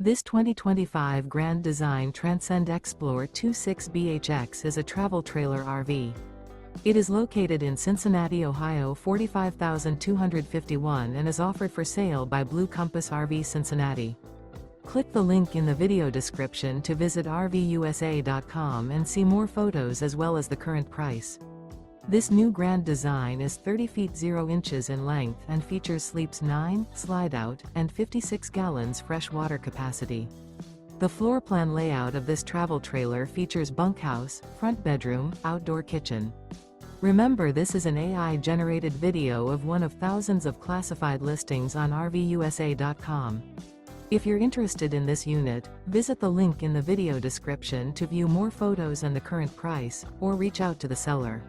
This 2025 Grand Design Transcend Xplor 26BHX is a travel trailer RV. It is located in Cincinnati, Ohio 45251 and is offered for sale by Blue Compass RV Cincinnati. Click the link in the video description to visit RVUSA.com and see more photos as well as the current price. This new Grand Design is 30 feet 0 inches in length and features sleeps 9, Slideout, and 56 gallons fresh water capacity. The floor plan layout of this travel trailer features bunkhouse, front bedroom, outdoor kitchen. Remember, this is an AI-generated video of one of thousands of classified listings on RVUSA.com. If you're interested in this unit, visit the link in the video description to view more photos and the current price, or reach out to the seller.